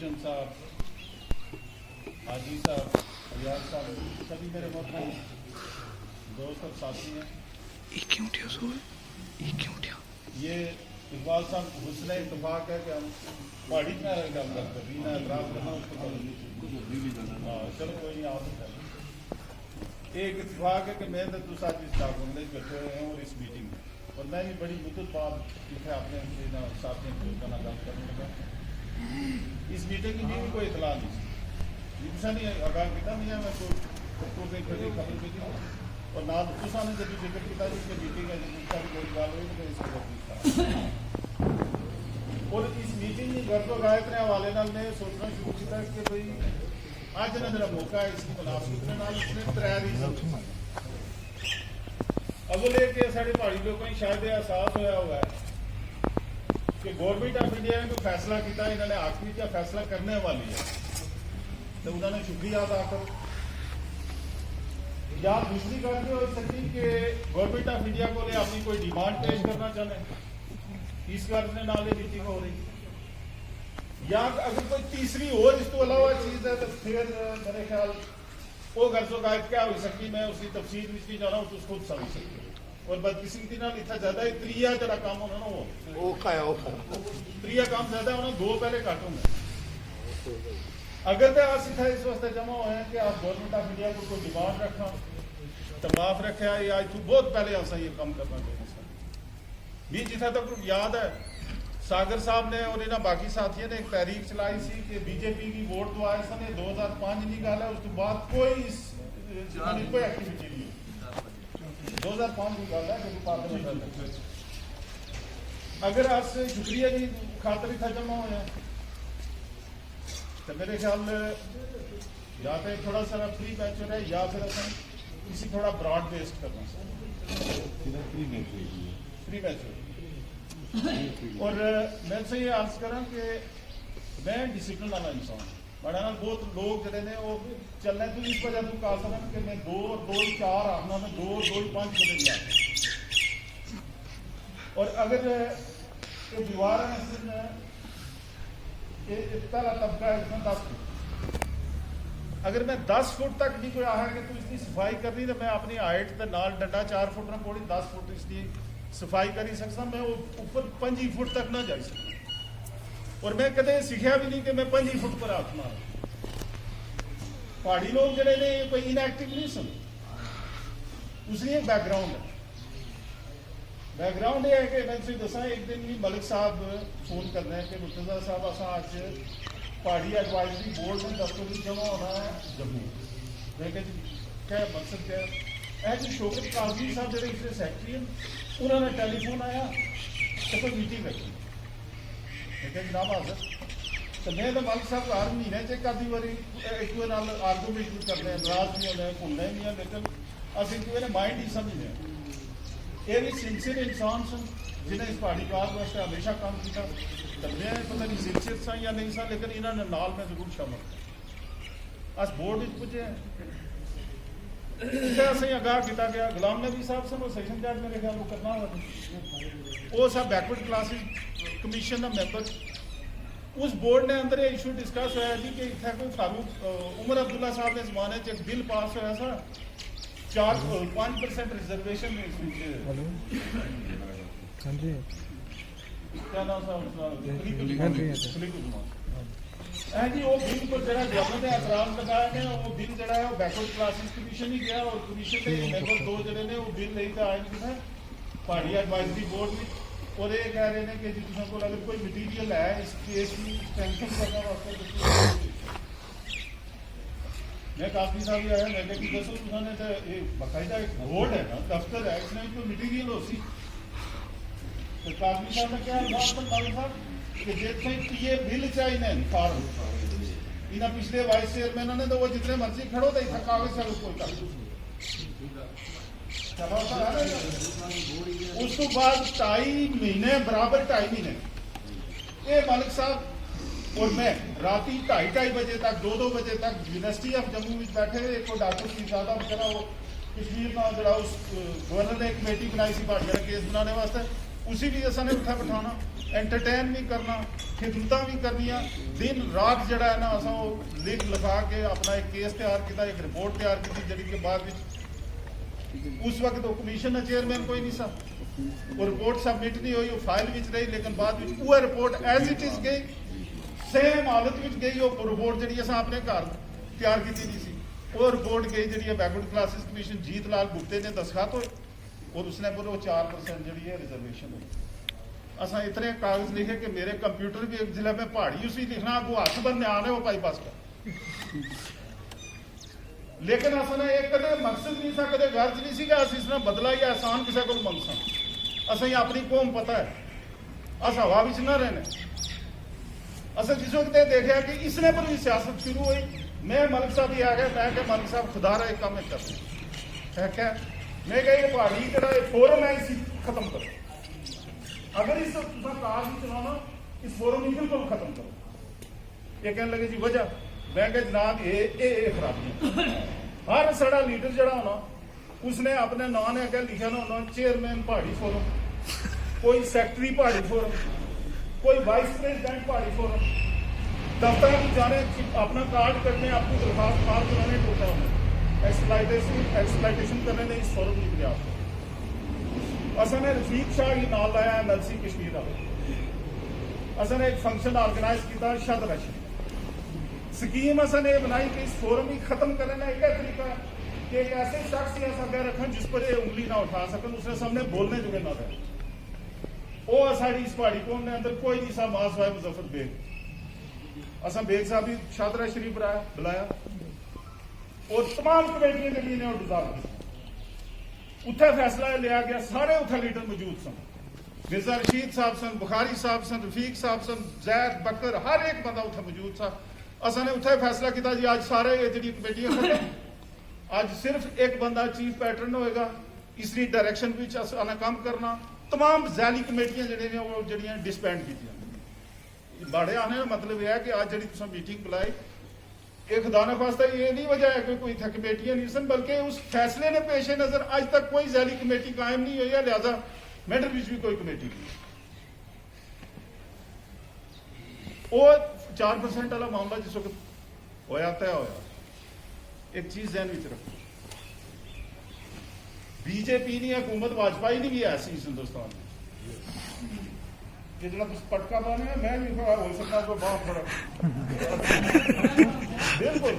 गुलशन साहब, हाजी साहब, रियाज साहब, सभी मेरे मोहतरम दोस्त और साथी हैं। ये इकबाल साहब हुस्न इत्तफाक है कि हम पहाड़ी में काम करते हैं, ना एतराज करना उसको चलो कोई नहीं आ सकता। एक इत्तफाक है कि मैं तो साथ इस डाकुंडे बैठे हुए हैं और इस मीटिंग में, और मैं भी बड़ी मुद्दत बाद इतने अपने साथियों को करना काम करने लगा। इस मीटिंग की भी कोई इतला नहीं जिसका नहीं आगाह किया नहीं है, मैं कोई खबर की और ना तुसा ने जब जिक्र किया कि मीटिंग है जिसका भी कोई गल हुई तो इसको और इस मीटिंग की गर्दो गायक ने हवाले नाल ने सोचना शुरू किया कि भाई अज ना मेरा मौका है इसकी मुनासिबत नाल इसने 3 रीजन अगले के साढ़े पहाड़ी लोगों को शायद एहसास होया हुआ है कि गवर्नमेंट ऑफ इंडिया ने जो फैसला किया इन्होंने आखिरी का फैसला करने वाली है तो उन्होंने शुक्रिया अदा करो। या दूसरी गल ये हो सकती कि गवर्नमेंट ऑफ इंडिया को अपनी कोई डिमांड पेश करना चाहते इस करने नाल मीटिंग हो रही, या अगर कोई तीसरी और इस तो अलावा चीज है तो फिर मेरे ख्याल वो गर्जो गायब क्या हो सकती, मैं उसकी तफसील में नहीं जाना उसको खुद समझ सकती और बदकिस्मती नाल इतना ज्यादा त्रिया जरा काम होना ना वो त्रिया काम ज्यादा होना, 2 पहले घट होंगे। अगर तो आज इतना इस वास्ते जमा होया कि आप गवर्नमेंट ऑफ इंडिया को कोई डिमांड रखा तो माफ रखा है या बहुत पहले ऐसा ये काम करना चाहिए भी। जितना तक याद है सागर साहब ने और इन्होंने बाकी साथियों ने एक तहरीक चलाई सी कि बीजेपी की वोट तो आए सन 2005 की गल है, उस बाद कोई एक्टिविटी नहीं 2005 की गल है। अगर आज से शुक्रिया जी खातर इतना जमा होया तो मेरे ख्याल या तो थोड़ा सा फ्री मैच है या फिर किसी थोड़ा ब्रॉड बेस्ड करना फ्री मैच और मैं से ये अर्ज करा कि मैं डिसिप्लिन वाला इंसान बड़ा ना बहुत लोग जड़े ने वो चलने तो इस वजह तो कहा सकन कि मैं 2 और 2 4 आखना मैं 2 और 2 5 चले गया और अगर ये दीवार है पहला तबका है इसमें 10 फुट, अगर मैं 10 फुट तक भी कोई आया कि तू इसकी सफाई करनी तो मैं अपनी हाइट के नाल डंडा 4 फुट ना कोड़ी 10 फुट इसकी सफाई करी सकता, मैं ऊपर 5 फुट तक ना जा सकता और मैं कदे सीखा भी नहीं कि मैं 5 फुट पर हाथ मारा। पहाड़ी लोग जड़े ने कोई इनएक्टिव नहीं सन, उसकी एक बैकग्राउंड ये है कि मैं तुझे दसा एक दिन भी मलिक साहब फोन करना है कि मुर्तजा साहब असा अज पहाड़ी एडवाइजरी बोर्ड में दफ्तर में जमा होना है जम्मू। मैं क्या मकसद क्या है जी शौकत काजमी साहब जो इसके सैकटरी हैं उन्होंने टेलीफोन आया तो कोई मीटिंग रखी, मैं क्या जनाब हाजर तो मैं तो मलिक साहब हर महीने च एक आधी बारी एक नाल आर्गूमेंट भी करते हैं, नाराज नहीं होने भुलना नहीं है, लेकिन असं माइंड ही समझने ये भी सिंसियर इंसान सन जिन्हें इस पहाड़ी कार वास्ते हमेशा काम किया तो मैं पता नहीं सिंसियर सा या नहीं सा, लेकिन इन्होंने नाल में जरूर शामिल अस बोर्ड पुजे असं आगाह किया गया। गुलाम नबी साहब सन सैशन जज मेरे ख्याल वो करना वो सब बैकवर्ड क्लासिस कमीशन का मैंबर उस बोर्ड ने अंदर इशू डिस्कस होया जी कि इतना कोई फारूक उमर अब्दुल्ला साहब के जमाने एक बिल पास होया सा 5% रिजर्वेशन क्या नाम था जी वो बिल पर जरा गवर्नमेंट ने एतराज लगाया गया वो बिल जरा है वो बैकवर्ड क्लासिस कमीशन ही गया और कमीशन के मेंबर 2 जड़े ने वो बिल लेकर आए कि पहाड़ी एडवाइजरी बोर्ड में और ये कह रहे हैं कि जिसमें को अगर कोई मटीरियल है इस केस की स्ट्रेंथन करने वास्ते मैं काफी साहब भी आया मैं कि दसो उन्होंने तो ये बाकायदा एक बोर्ड है ना दफ्तर है इसमें कोई मटीरियल हो सी तो काफी साहब ने क्या साहब कि जितने ये बिल चाहिए फॉर्म इन्हें पिछले वाइस चेयरमैन ने तो वो जितने मर्जी खड़ो तो इतना कागज है उस तो बाद 2.5 महीने बराबर 2.5 महीने ये मालिक साहब और मैं रात 2:30 बजे तक 2 बजे तक यूनिवर्सिटी ऑफ जम्मू में बैठे एक डॉक्टर की ज्यादा बेचारा वो कश्मीर का जरा उस गवर्नर ने एक कमेटी बनाई सी पहाड़िया केस बनाने वास्ते उसी भी असा ने उठा बिठाना एंटरटेन भी करना, खिदमतां भी करनियां, दिन रात जड़ा है ना असां लिख लिखा के अपना एक केस तैयार किया, एक रिपोर्ट तैयार की जी के बाद उस वक्त वो कमीशन का चेयरमैन कोई नहीं सा, वो रिपोर्ट सबमिट नहीं हुई, वो फाइल विच रही, लेकिन बाद में वो रिपोर्ट एज इट इज गई, सेम हालत में गई। वो रिपोर्ट जी असां अपने घर तैयार की नहीं सी, वो रिपोर्ट गई जी बैकवर्ड क्लासिस कमीशन जीत लाल गुप्ते ने दस्तखत होए और उसने बोले वो 4% जी है रिजर्वेशन हुई। असा इतने कागज लिखे कि मेरे कंप्यूटर भी जिले में पहाड़ी उसी लिखना वो हथ बंद आने वो पाई पास का, लेकिन असा ने एक कदे मकसद नहीं था, कदे गर्ज नहीं सी कि अस इसने बदला या एहसान किसी को मंग सा। असा अपनी कौम पता है, अस हवा विच ना रहने। असा जिस वक्त देखा कि इसने पर भी सियासत शुरू हुई, मैं मलिक साहब ही आ गया, मैं क्या मलिक साहब खुदा रहा एक काम करते है क्या, मैं क्या ये पहाड़ी जरा फोरम है इसी खत्म करो, अगर इस काज नहीं चलाना इस फोरम को बिल्कुल खत्म करो। ये कहने लगे जी वजह, मैं क्या जनाब ये खराबी हर साड़ा लीडर जड़ा होना उसने अपने नाम ने अगर लिखा ना होना चेयरमैन पहाड़ी फोरम, कोई सेक्रेटरी पहाड़ी फोरम, कोई वाइस प्रेसिडेंट पहाड़ी फोरम, दफ्तर में जाने अपना कार्ड करने अपनी दरखास्त पार कराने टूटा होना, एक्सप्लाइटेशन करने ने इस फोरम की बुनियाद असा ने रफीक शाह ही नाल लाया एमएलसी कश्मीर वाले। असा ने एक फंक्शन ऑर्गेनाइज किया शद रशी स्कीम असा ने बनाई कि इस फोरम ही खत्म करने का एक तरीका कि एक ऐसे शख्स ही ऐसा कह रखें जिस पर ये उंगली ना उठा सकन, उसने सामने बोलने जुगे ना रहे। वो साड़ी इस पहाड़ी कौम ने अंदर कोई नहीं सा मास भाई मुजफ्फर बेग, असा बेग साहब भी शादरा शरीफ बुलाया और तमाम कमेटियां जी ने डिजाइन की, उत्थे फैसला लिया गया, सारे उत्थे लीडर मौजूद सन, मिर्जा रशीद साहब सन, बुखारी साहब सन, रफीक साहब सन, जैद बकर, हर एक बंदा उत्थे मौजूद सा। असा ने उत्थे फैसला किया जी आज सारे जी कमेटियां खत्म, आज सिर्फ एक बंदा चीफ पैटर्न होएगा, इसकी डायरेक्शन विच असां काम करना, तमाम जैली कमेटियां जिहड़ियां ने वो जिहड़ियां डिसबैंड कीतियां। बड़े आने का मतलब यह है कि आज जी तुसीं मीटिंग बुलाई, एक खुदा न खास्ता ये नहीं वजह है कि कोई कमेटियां नहीं सन, बल्कि उस फैसले ने पेश नजर अज तक कोई जैली कमेटी कायम नहीं हुई है, लिहाजा मेडल विच भी कोई कमेटी नहीं। वो 4% वाला मामला जिस वक्त होया तय होया, एक चीज ध्यान में रखो, बीजेपी ने हुकूमत वाजपेयी ने भी ऐसी हिंदुस्तान में कि जो पटका पाने मैं भी हो सकता कोई बहुत बड़ा बिल्कुल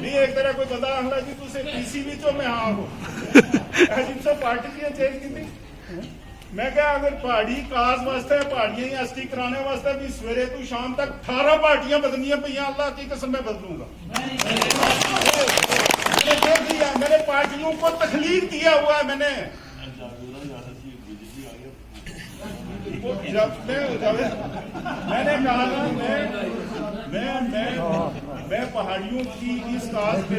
नहीं, एक तरह कोई बंदा आखला जी तुझे पीसी भी तो मैं हाँ हो जिनसे पार्टी की चेंज की थी। मैं क्या अगर पहाड़ी काज वास्ते पहाड़ियां ही अस्ती कराने वास्ते भी सवेरे तू शाम तक 18 पार्टियां बदलियां पई, अल्लाह की कसम मैं बदलूंगा। मैंने देख लिया, मैंने पार्टियों को तखलीक किया हुआ है, मैंने कहा मैं पहाड़ियों की इस काज के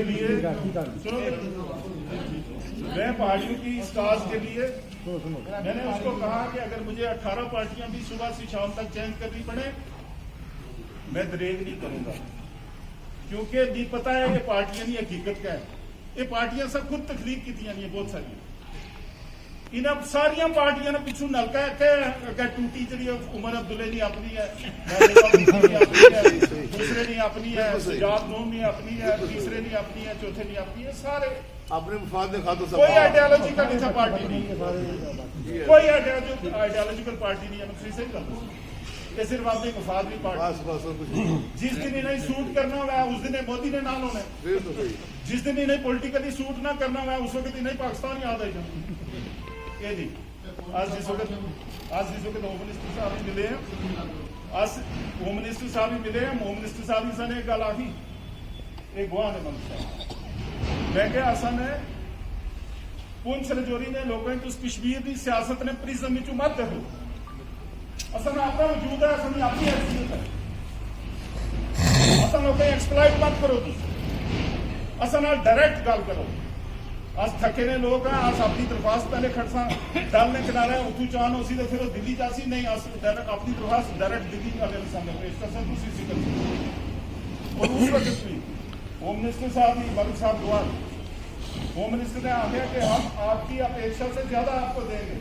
लिए मैंने उसको कहा कि अगर मुझे 18 पार्टियां भी सुबह से शाम तक चेंज करनी पड़े मैं दरेग नहीं करूंगा, क्योंकि नहीं पता है ये पार्टियां नहीं हकीकत क्या है, ये पार्टियां सब खुद तखलीक की नहीं है बहुत सारी, इन सारिया पार्टियां ने पिछू नलका अगर टूटी जी उमर अब्दुल्ले नहीं अपनी है, दूसरे नहीं अपनी है, सजाद नून नहीं अपनी है, तीसरे नहीं अपनी है, चौथे नहीं अपनी है, सारे अपने मुफाद ने खाते सब, कोई आइडियोलॉजिकल नहीं पार्टी नहीं, कोई आइडियोलॉजिकल पार्टी नहीं है, मैं सही कर दूं ये सिर्फ अपने मुफाद की पार्टी। जिस दिन इन्हें सूट करना हुआ उस दिन मोदी ने ना होना, जिस दिन इन्हें पॉलिटिकली सूट ना करना हुआ उस वक्त इन्हें पाकिस्तान याद आई जाए। ये नहीं आज जिस वक्त होम मिनिस्टर साहब मिले हैं, आज होम मिनिस्टर साहब ही मिले हैं, होम मिनिस्टर साहब ही सन एक गल आखी एक गुआ ने मंग मैं क्या असन है पुंछ रजौरी ने लोगों की उस कश्मीर की सियासत ने प्रिज्म विच मत देखो, असन अपना वजूद है, असन अपनी हैसियत है, असन लोग एक्सप्लॉइट मत करो, असन डायरेक्ट गल करो। अस थके ने लोग हैं, अस अपनी दरखास्त पहले खड़सा डल ने किनारा उतू चाहन उसी तो फिर दिल्ली जासी नहीं, अस अपनी दरखास्त डायरेक्ट दिल्ली वाले सामने पेश कर सकते उसी से और उस वक्त भी होम मिनिस्टर साहब भी मलिक साहब दुआर होम मिनिस्टर ने आखिया कि हम आपकी अपेक्षा से ज्यादा आपको देंगे,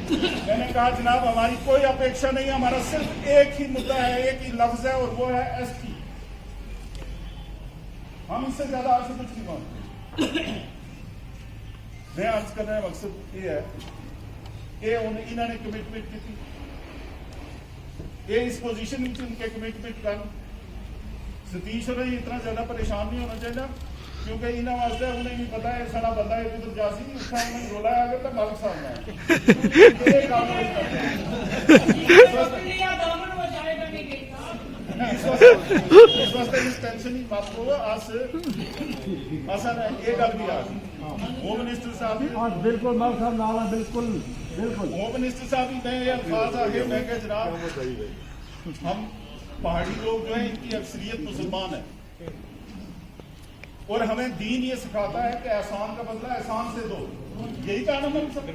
मैंने कहा जनाब हमारी कोई अपेक्षा नहीं, हमारा सिर्फ एक ही मुद्दा है, एक ही लफ्ज है और वो है एसटी। हम इससे ज्यादा आपसे कुछ नहीं मांगते। मैं अर्ज करने का मकसद ये है कि इन्होंने कमिटमेंट की थी, ये इस पोजीशन में उनके कमिटमेंट कर सतीश और इतना ज्यादा परेशान नहीं होना चाहिए, क्योंकि इन्होंने वास्ते उन्हें नहीं पता है सारा बंदा एक उधर जासी नहीं उसका उन्हें रोला है अगर तो मालिक साहब ने इस वास्ते इस टेंशन ही बात को आज ये गल भी आज होम मिनिस्टर साहब बिल्कुल मालिक साहब नाला बिल्कुल बिल्कुल होम मिनिस्टर साहब ही मैं ये अल्फाज आगे मैं कह जनाब हम पहाड़ी लोग जो है इनकी अक्सरियत मुसलमान है और हमें दीन ये सिखाता है कि एहसान का बदला एहसान से दो, यही कहा ना सब।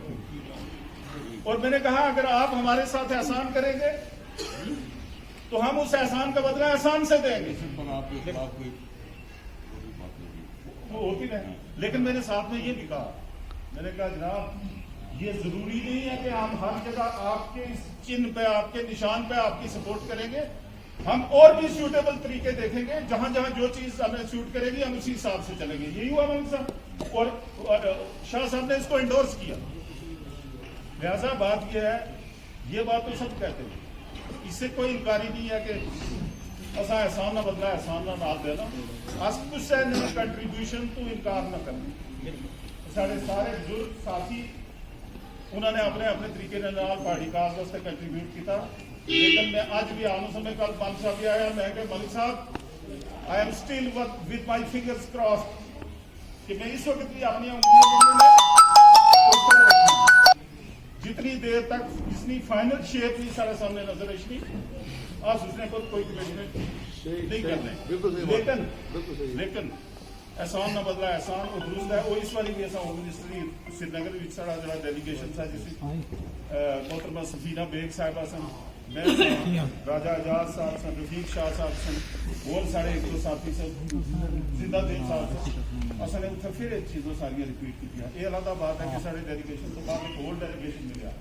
और मैंने कहा अगर आप हमारे साथ एहसान करेंगे तो हम उस एहसान का बदला एहसान से देंगे। वो होती नहीं, लेकिन मैंने साथ में ये भी कहा, मैंने कहा जनाब ये जरूरी नहीं है कि हम हर जगह आपके इस चिन्ह पे आपके निशान पे आपकी सपोर्ट करेंगे, हम और भी सूटेबल तरीके देखेंगे, जहां जहां जो चीज हमें सूट करेगी हम उसी हिसाब से चलेंगे। यही हुआ मलिक साहब और शाह साहब ने इसको इंडोर्स किया। लिहाजा बात यह है, ये बात तो सब कहते हैं, इससे कोई इनकारी नहीं है कि असा एहसान ना बदला एहसान ना नाल देना, अस कुछ कंट्रीब्यूशन तो इनकार ना करना। साढ़े सारे बुजुर्ग साथी उन्होंने अपने अपने तरीके पहाड़ी काज वास्ते कंट्रीब्यूट किया, लेकिन मैं आज भी आने समय कल मलिक साहब भी आया, मैं कहा मलिक साहब I am still with my fingers cross कि मैं इस वक्त भी अपनी उंगलियों जितनी देर तक इसकी फाइनल शेप नहीं सारे सामने नजर इसकी आज उसने कोई कमिटमेंट नहीं करने, लेकिन एहसान ना बदला एहसान और दुरुस्त है। वो इस वाली भी ऐसा होम मिनिस्टर श्रीनगर सारा जो डेलीगेशन था जिस मोहतरमा सफीना बेग साहबा सन, मैं राजा एजाज साहब सन, रफीक शाह साहब सन और साढ़े एक दो साथी सन जिंदा देव साहब सन, असल उत्थे फिर एक चीज़ों सारिया रिपीट की। ये अलग बात है कि साढ़े डेलीगेशन तो बाद एक होल डेलीगेशन मिला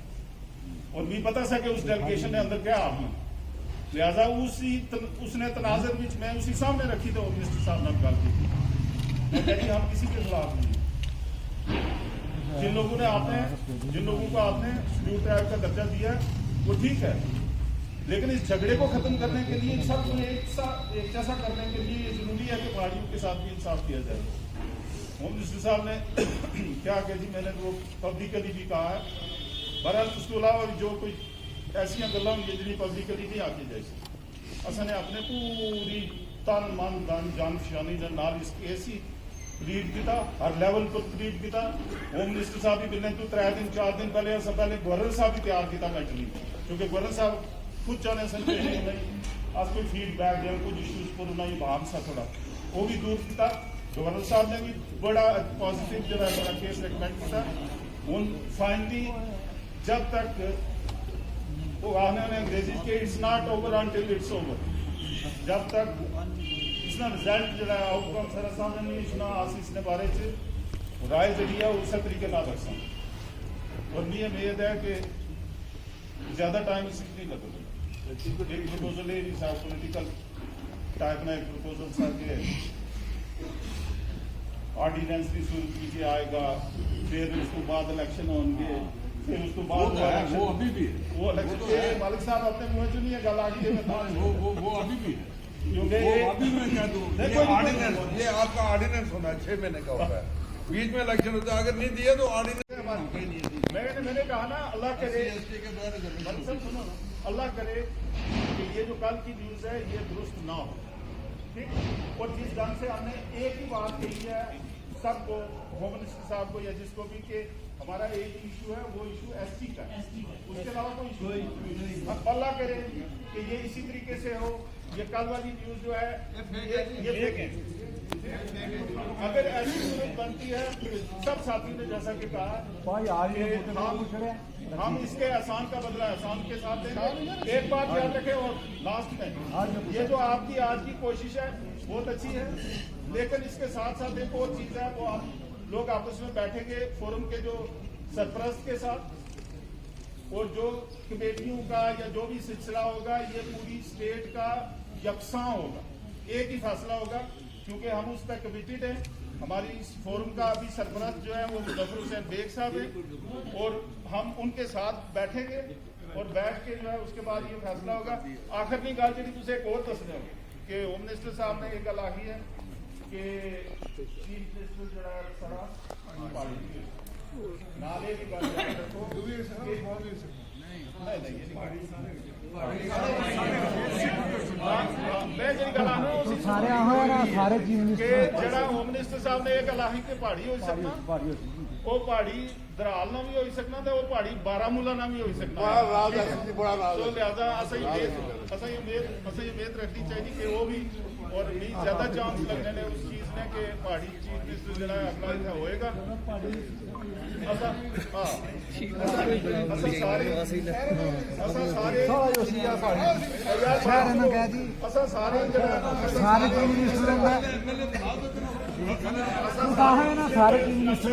और नहीं पता सा कि उस डेलीगेशन ने अंदर क्या आपने, लिहाजा उसने तनाजर में मैं उसी सामने रखी तो मिनिस्टर साहब ने गल की, मैं कह हम किसी के खिलाफ नहीं, जिन लोगों को आपने शेड्यूल ट्राइब का दर्जा दिया वो ठीक है, लेकिन इस झगड़े को खत्म करने के लिए सबको एक जैसा करने के लिए ये जरूरी है कि पहाड़ियों के साथ भी इंसाफ किया जाए। होम मिनिस्टर साहब ने क्या कह जी, मैंने वो पब्लिकली भी कहा है, बहरहाल उसके अलावा जो कोई ऐसियां गल्लां होंगी जिन्हें पब्लिकली नहीं आती जाए, असने अपने पूरी तन मन धन जान फिशानी नाल इस ऐसी लीड किया, हर लेवल पर लीड किया। होम मिनिस्टर साहब भी मिलने तो 3 दिन 4 दिन पहले सब पहले गवर्नर साहब भी तैयार किया मेंटली, क्योंकि गवर्नर साहब खुद चाहने सन आज कोई फीडबैक या कुछ इश्यूज पर उन्हें भाग सा थोड़ा वो भी दूर किया। गवर्नर साहब ने भी बड़ा पॉजिटिव जो है बड़ा केस रिकमेंड किया। हूँ फाइनली जब तक वो आने अंग्रेजी के it's not over until it's over, जब तक इसका रिजल्ट जो आउटकम सारा सामने नहीं इसना आशीष ने बारे च राय जी है उस तरीके ना दसा और नहीं उम्मीद है कि ज्यादा टाइम इसमें नहीं लगेगा। एक प्रपोजल है पोलिटिकल टाइप ना, एक प्रपोजल सा के ऑर्डिनेंस की सूरत में आएगा, फिर उसको बाद इलेक्शन होंगे, फिर उसको बाद वो अभी भी वो इलेक्शन मालिक साहब अपने मुंह चुनी है गल आ गई वो अभी भी है, क्योंकि वो अभी मैं कह दूं ये आपका ऑर्डिनेंस होना 6 महीने का होता है, बीच में इलेक्शन होता है, अगर नहीं दिया तो ऑर्डिनेंस। मैंने कहा ना अल्लाह करे सुनो अल्लाह करे कि ये जो कल की न्यूज है ये दुरुस्त ना हो, ठीक। और जिस ढंग से हमने एक ही बात कही है सबको, होम मिनिस्टर साहब को या जिसको भी, कि हमारा एक इशू है वो इशू एसटी का है, उसके अलावा कोई इशू नहीं। अब अल्लाह करे कि ये इसी तरीके से हो। ये कल वाली न्यूज जो है ये फेक है। अगर ऐसी सूरत बनती है सब साथी ने जैसा कि कहा हम इसके एहसान का बदला एहसान के साथ देंगे। एक बात याद रखें और लास्ट में, ये जो आपकी आज की कोशिश है बहुत अच्छी है, लेकिन इसके साथ साथ एक और चीज है, वो आप लोग आपस में बैठेंगे फोरम के जो सरपरस्त के साथ और जो कमेटियों का या जो भी सिलसिला होगा ये पूरी स्टेट का यकसा होगा, एक ही फैसला होगा, क्योंकि हम उस पर कमिटेड हैं। हमारी इस फोरम का अभी सरपरस्त जो है वो मुजफ्फर हुसैन बेग साहब है और हम उनके साथ बैठेंगे और बैठ के जो है उसके बाद ये फैसला होगा। आखिर की गल जी तुम एक और दसने हो कि होम मिनिस्टर साहब ने एक गल आखी है कि चीफ मिनिस्टर जो है सारा नाले की गल रखो तो सारे आहो ना सारे चीफ मिनिस्टर ਜਿਹੜਾ ਹੋਮ ਮਿਨਿਸਟਰ ਸਾਹਿਬ ਨੇ ਇਹ ਗੱਲ ਆਹੀ ਕਿ ਪਹਾੜੀ ਹੋ ਸਕਣਾ, ਉਹ ਪਹਾੜੀ ਦਰਾਲ ਨਾਲ ਵੀ ਹੋ ਸਕਣਾ ਤੇ ਉਹ ਪਹਾੜੀ ਬਾਰਾਮੂਲਾ ਨਾਲ ਵੀ ਹੋ ਸਕਣਾ। बड़ा राज है जी, बड़ा राज तो है। लिहाजा असा उम्मीद रखनी चाहिए कि वो भी और भी ज्यादा चांस लगने ने उस चीज ने कि पहाड़ी चीफ मिनिस्टर जो अगला इतना होएगा। शहर में कह दी सारे सारे चीफ मिनिस्टर तू कहा है ना सारे चीफ मिनिस्टर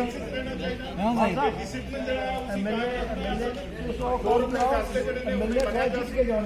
हाँ भाई डिसिप्लिन जो है एमएलए कह जिसके जान